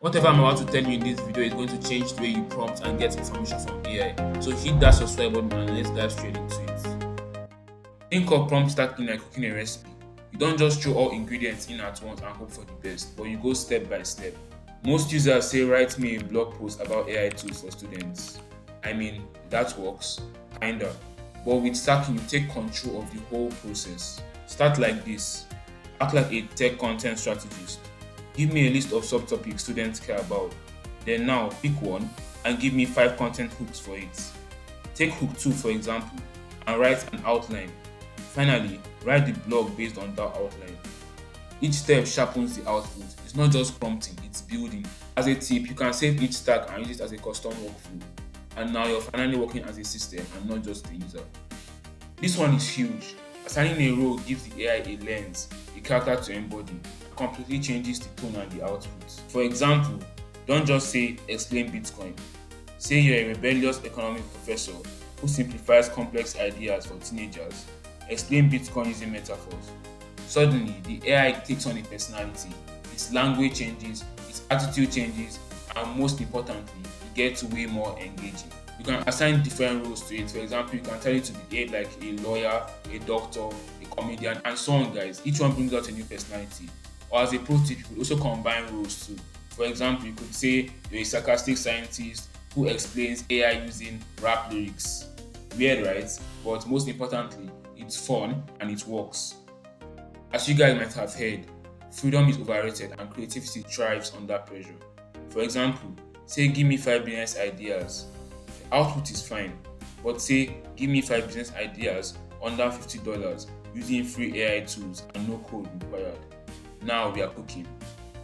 Whatever I'm about to tell you in this video is going to change the way you prompt and get information from AI. So hit that subscribe button and let's dive straight into it. Think of prompt stacking like cooking a recipe. You don't just throw all ingredients in at once and hope for the best, but you go step by step. Most users say write me a blog post about AI tools for students. I mean, that works, kinda. But with stacking, you take control of the whole process. Start like this. Act like a tech content strategist. Give me a list of subtopics students care about. Then now pick one and give me 5 content hooks for it. Take hook 2 for example and write an outline. Finally, write the blog based on that outline. Each step sharpens the output. It's not just prompting, it's building. As a tip, you can save each stack and use it as a custom workflow. And now you're finally working as a system and not just a user. This one is huge. Assigning a role gives the AI a lens, a character to embody, and completely changes the tone and the output. For example, don't just say explain Bitcoin. Say you're a rebellious economics professor who simplifies complex ideas for teenagers. Explain Bitcoin using metaphors. Suddenly, the AI takes on a personality. Its language changes, its attitude changes, and most importantly, it gets way more engaging. You can assign different roles to it. For example, you can tell it to behave like a lawyer, a doctor, a comedian, and so on, guys. Each one brings out a new personality. Or as a pro tip, you could also combine roles too. For example, you could say you're a sarcastic scientist who explains AI using rap lyrics. Weird, right? But most importantly, it's fun and it works. As you guys might have heard, freedom is overrated and creativity thrives under pressure. For example, say give me 5 business ideas. The output is fine, but say give me 5 business ideas under $50 using free AI tools and no code required. Now we are cooking.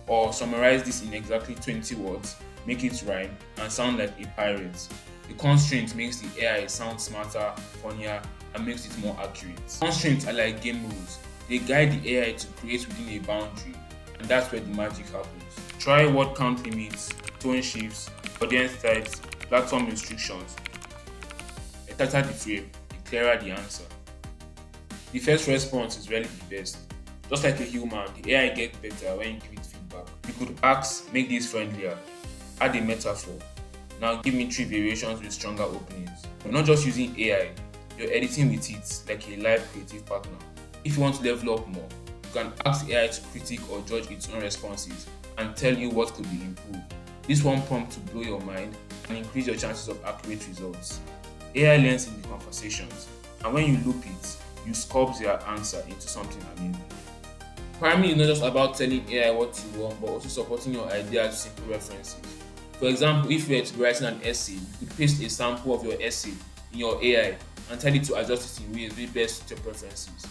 Or summarize this in exactly 20 words, make it rhyme, and sound like a pirate. The constraint makes the AI sound smarter, funnier, and makes it more accurate. Constraints are like game rules. They guide the AI to create within a boundary, and that's where the magic happens. Try word count limits, tone shifts, audience types, platform restrictions. The tighter the frame, the clearer the answer. The first response is really the best. Just like a human, the AI gets better when you give it feedback. You could ask, make this friendlier, add a metaphor. Now give me 3 variations with stronger openings. You're not just using AI, you're editing with it like a live creative partner. If you want to level up more, you can ask AI to critique or judge its own responses and tell you what could be improved. This one prompt to blow your mind and increase your chances of accurate results. AI learns in the conversations, and when you loop it, you sculpt their answer into something amazing. Priming is not just about telling AI what you want, but also supporting your ideas with simple references. For example, if you were to be writing an essay, you could paste a sample of your essay in your AI and tell it to adjust it in ways that best suit your preferences.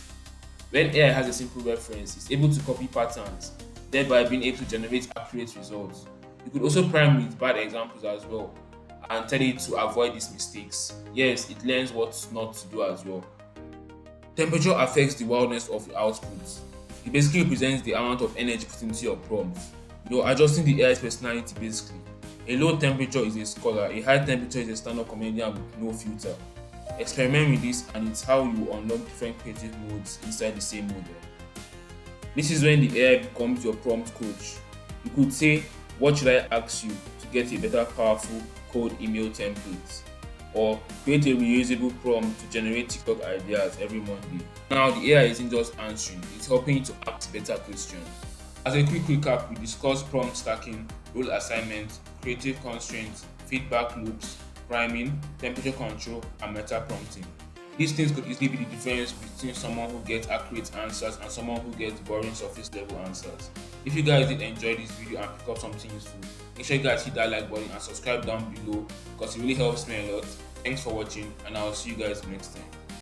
When AI has a simple reference, it's able to copy patterns, thereby being able to generate accurate results. You could also prime with bad examples as well and tell it to avoid these mistakes. Yes, it learns what not to do as well. Temperature affects the wildness of your output. It basically represents the amount of energy put into your prompt. You're adjusting the AI's personality basically. A low temperature is a scholar, a high temperature is a stand-up comedian with no filter. Experiment with this and it's how you unlock different creative modes inside the same model. This is when the AI becomes your prompt coach. You could say, what should I ask you to get a better powerful code email template? Or create a reusable prompt to generate TikTok ideas every Monday. Now the AI isn't just answering, it's helping you to ask better questions. As a quick recap, we discussed prompt stacking, role assignment, creative constraints, feedback loops, priming, temperature control, and meta prompting. These things could easily be the difference between someone who gets accurate answers and someone who gets boring surface level answers. If you guys did enjoy this video and pick up something useful, make sure you guys hit that like button and subscribe down below because it really helps me a lot. Thanks for watching and I'll see you guys next time.